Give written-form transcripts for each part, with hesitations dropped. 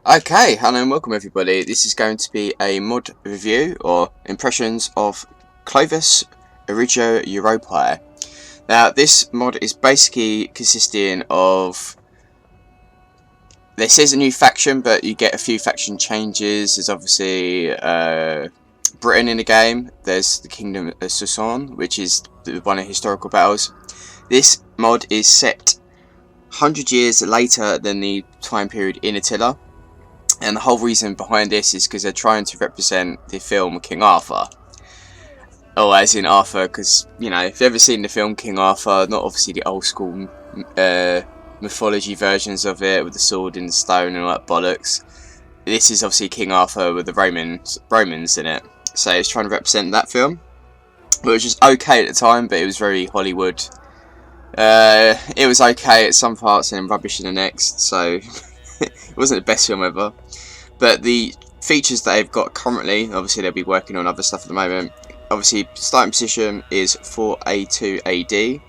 Okay, hello and welcome everybody. This is going to be a mod review or impressions of Clovis, Origo, Europae. Now this mod is basically consisting of, this is a new faction but you get a few faction changes. There's obviously Britain in the game, there's the Kingdom of Susan, which is one of historical battles. This mod is set 100 years later than the time period in Attila. And the whole reason behind this is because they're trying to represent the film King Arthur. Or as in Arthur, because, you know, if you've ever seen the film King Arthur, not obviously the old school mythology versions of it with the sword and the stone and all that bollocks. This is obviously King Arthur with the Romans in it. So it's trying to represent that film. But it was just okay at the time, but it was very Hollywood. It was okay at some parts and rubbish in the next, so it wasn't the best film ever. But the features that they've got currently, obviously they'll be working on other stuff at the moment. Obviously, starting position is 4A2 AD.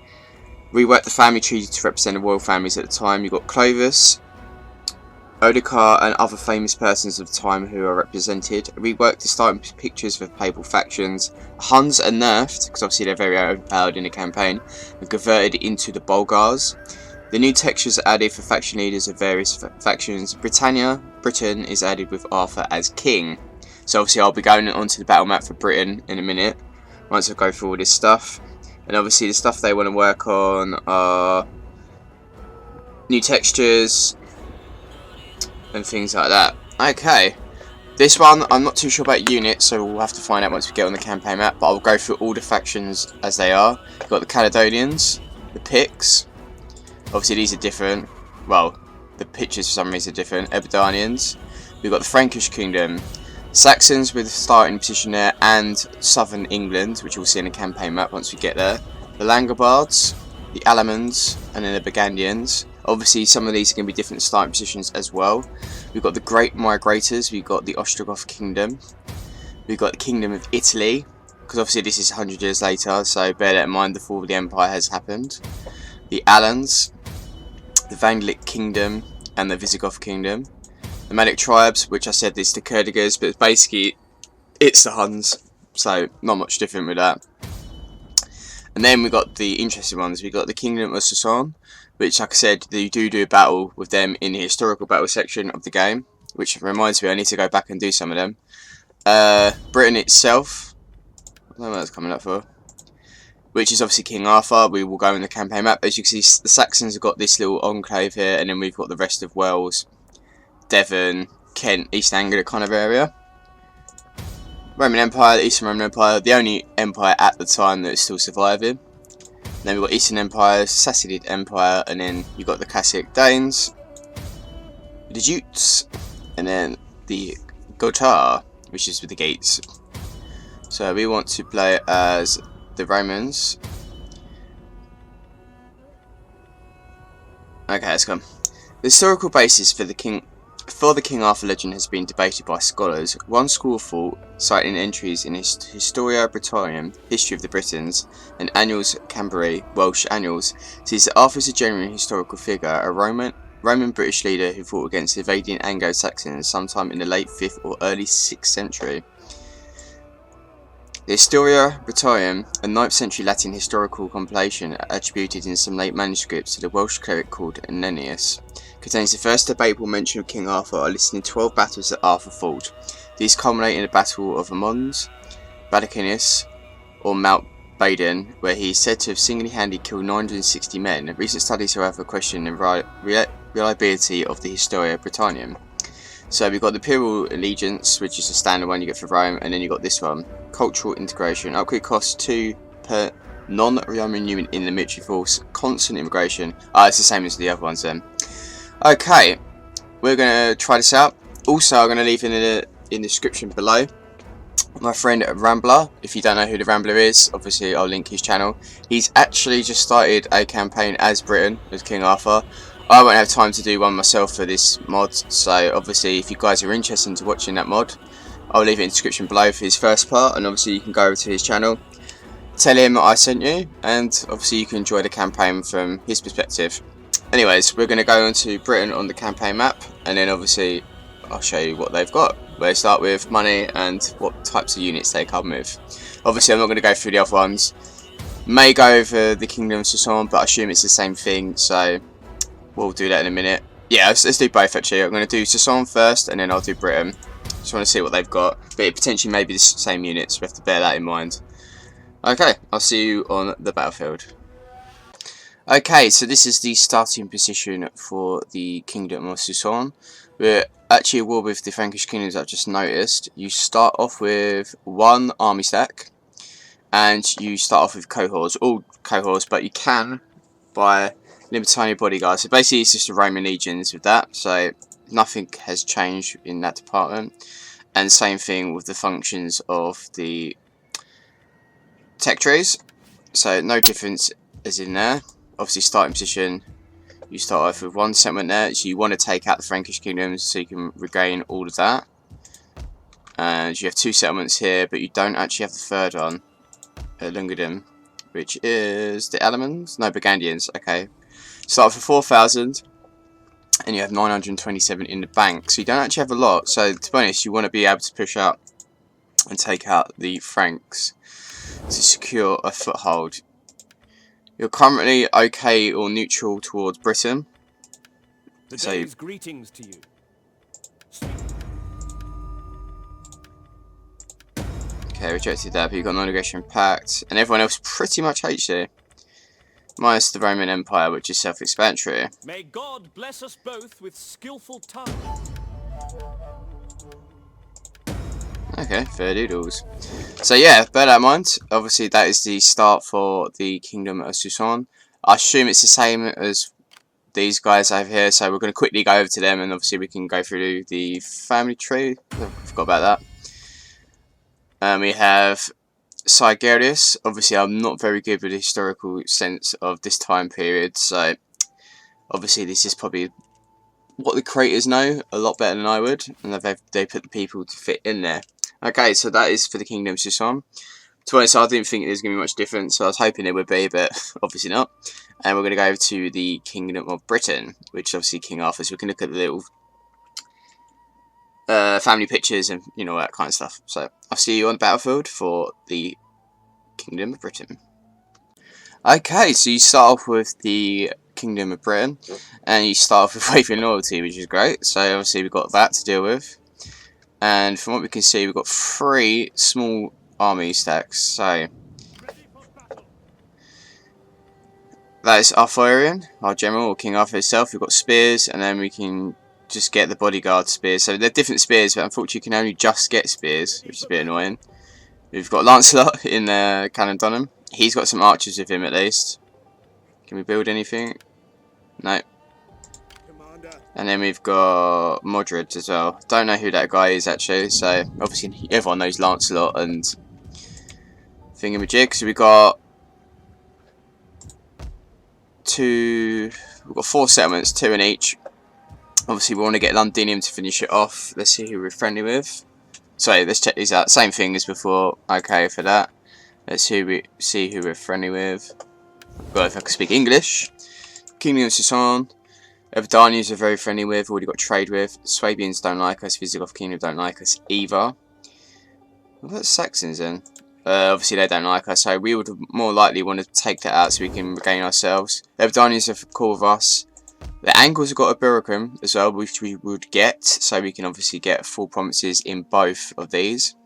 Rework the family tree to represent the royal families at the time. You've got Clovis, Origo, and other famous persons of the time who are represented. Rework the starting pictures for papal factions. Huns are nerfed, because obviously they're very overpowered in the campaign, and converted into the Bulgars. The new textures are added for faction leaders of various factions. Britain is added with Arthur as king. So obviously I'll be going onto the battle map for Britain in a minute, once I go through all this stuff. And obviously the stuff they want to work on are new textures and things like that. Okay, this one I'm not too sure about units, so we'll have to find out once we get on the campaign map, but I'll go through all the factions as they are. We've got the Caledonians, the Picts. Obviously these are different, well, the pictures for some reason are different. Caledonians. We've got the Frankish Kingdom, Saxons with starting position there, and southern England, which we'll see in the campaign map once we get there. The Langobards, the Alamans, and then the Burgundians. Obviously some of these are going to be different starting positions as well. We've got the Great Migrators, we've got the Ostrogoth Kingdom, we've got the Kingdom of Italy, because obviously this is 100 years later, so bear that in mind before the Empire has happened. The Alans, the Vandalic Kingdom, and the Visigoth Kingdom. The Manic Tribes, which I said is the Kurdigas, but basically it's the Huns, so not much different with that. And then we got the interesting ones. We got the Kingdom of Susan, which, like I said, you do a battle with them in the historical battle section of the game, which reminds me I need to go back and do some of them. Britain itself, I don't know what that's coming up for, which is obviously King Arthur. We will go in the campaign map. As you can see, the Saxons have got this little enclave here, and then we've got the rest of Wales, Devon, Kent, East Anglia kind of area. Roman Empire, the Eastern Roman Empire, the only empire at the time that is still surviving. Then we've got Eastern Empire, Sassanid Empire, and then you've got the classic Danes, the Jutes, and then the Gotar, which is with the gates. So we want to play as the Romans. Okay, let's go. The historical basis for the King Arthur legend has been debated by scholars. One school of thought, citing entries in Historia Britanniae, History of the Britons, and Annals Cambriae, Welsh Annals, sees that Arthur is a genuine historical figure, a Roman British leader who fought against invading Anglo-Saxons sometime in the late 5th or early 6th century. The Historia Britanniae, a 9th century Latin historical compilation attributed in some late manuscripts to the Welsh cleric called Ananias, contains the first debatable mention of King Arthur, listing 12 battles that Arthur fought. These culminate in the Battle of Mons, Badacinus, or Mount Badon, where he is said to have single-handedly killed 960 men. Recent studies, however, question the reliability of the Historia Britanniae. So we've got the Imperial Allegiance, which is a standard one you get for Rome, and then you've got this one, Cultural Integration. Upgrade costs 2 per non-Roman unit in the military force. Constant immigration. It's the same as the other ones then. Okay, we're going to try this out. Also, I'm going to leave in the description below my friend Rambler. If you don't know who the Rambler is, obviously I'll link his channel. He's actually just started a campaign as Britain, as King Arthur. I won't have time to do one myself for this mod, so obviously if you guys are interested into watching that mod, I'll leave it in the description below for his first part, and obviously you can go over to his channel, tell him I sent you, and obviously you can enjoy the campaign from his perspective. Anyways, we're going to go into Britain on the campaign map, and then obviously I'll show you what they've got. They start with money and what types of units they come with. Obviously I'm not going to go through the other ones. May go over the Kingdom of Sasan, but I assume it's the same thing, so we'll do that in a minute. Yeah, let's do both actually. I'm going to do Sasan first and then I'll do Britain. Just want to see what they've got, but it potentially may be the same units, so we have to bear that in mind. Okay, I'll see you on the battlefield. Okay, so this is the starting position for the Kingdom of Sasan. We're actually at war with the Frankish kingdoms I've just noticed. You start off with one army stack, and you start off with cohorts, all cohorts, but you can buy limited tiny bodyguards. So basically it's just the Roman legions with that, so nothing has changed in that department. And same thing with the functions of the tech trees, so no difference is in there. Obviously starting position, you start off with one settlement there, so you want to take out the Frankish kingdoms so you can regain all of that. And you have two settlements here, but you don't actually have the third one at Lungedum, which is the Elements? No, Burgundians. Okay, start off with 4,000 and you have 927 in the bank, so you don't actually have a lot. So to be honest, you want to be able to push up and take out the Franks to secure a foothold. You're currently okay or neutral towards Britain. So greetings to you. Okay, rejected that, but you've got non-aggression pact, and everyone else pretty much hates you. Minus the Roman Empire, which is self-explanatory. May God bless us both with skillful tongue. Okay, fair doodles. So yeah, bear that in mind. Obviously that is the start for the Kingdom of Sasan. I assume it's the same as these guys over here, so we're going to quickly go over to them, and obviously we can go through the family tree. I forgot about that. We have Sigarius. Obviously I'm not very good with the historical sense of this time period, so obviously this is probably what the creators know a lot better than I would, and they put the people to fit in there. Okay, so that is for the Kingdom of Sasan. To be honest, I didn't think there's going to be much difference, so I was hoping it would be, but obviously not. And we're going to go over to the Kingdom of Britain, which is obviously King Arthur, so we can look at the little family pictures and, you know, that kind of stuff. So, I'll see you on the battlefield for the Kingdom of Britain. Okay, so you start off with the Kingdom of Britain, and you start off with waving loyalty, which is great. So, obviously we've got that to deal with. And from what we can see, we've got 3 small army stacks. So that is Arthurian, our general, or King Arthur himself. We've got spears, and then we can just get the bodyguard spears. So they're different spears, but unfortunately you can only just get spears, which is a bit annoying. We've got Lancelot in Caledonians. He's got some archers with him at least. Can we build anything? No. And then we've got Modred as well. Don't know who that guy is actually, so obviously everyone knows Lancelot and thingamajig. So we've got 4 settlements, 2 in each. Obviously we want to get Londinium to finish it off. Let's see who we're friendly with. Sorry, let's check these out. Same thing as before. Okay for that. Let's see who we're friendly with. Well, if I can speak English. Kingdom of Sasan. Caledonians are very friendly with, already got trade with. Swabians don't like us, Visigoth Kingdom don't like us either. What about Saxons then? Obviously they don't like us, so we would more likely want to take that out so we can regain ourselves. Caledonians are cool with us. The Angles have got a Buricum as well, which we would get, so we can obviously get full promises in both of these.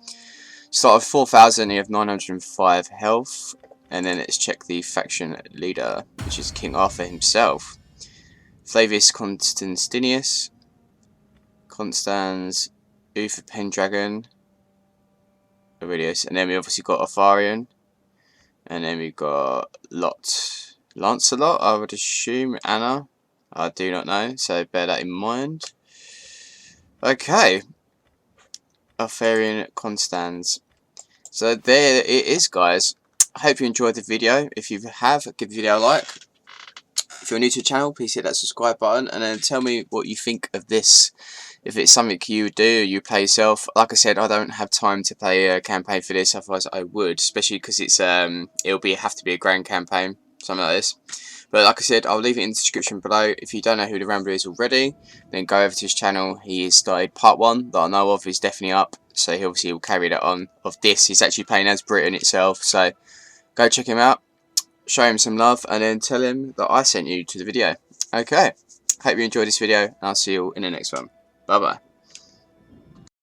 Start with 4,000, you have 905 health, and then let's check the faction leader, which is King Arthur himself. Flavius Constantinius, Constans, Uther Pendragon, Aurelius, and then we obviously got Arthurian, and then we've got Lancelot, I would assume, Anna, I do not know, so bear that in mind. Okay, Arthurian Constans. So there it is, guys. I hope you enjoyed the video. If you have, give the video a like. If you're new to the channel, please hit that subscribe button, and then tell me what you think of this. If it's something you would do, or you play yourself. Like I said, I don't have time to play a campaign for this, otherwise I would, especially because it's have to be a grand campaign. something like this. But like I said, I'll leave it in the description below. If you don't know who the Rambler is already, then go over to his channel. He has started part 1 that I know of. Is definitely up, so he obviously will carry that on. Of this, he's actually playing as Britain itself, so go check him out, show him some love, and then tell him that I sent you to the video. Okay, hope you enjoyed this video, and I'll see you all in the next one. Bye bye.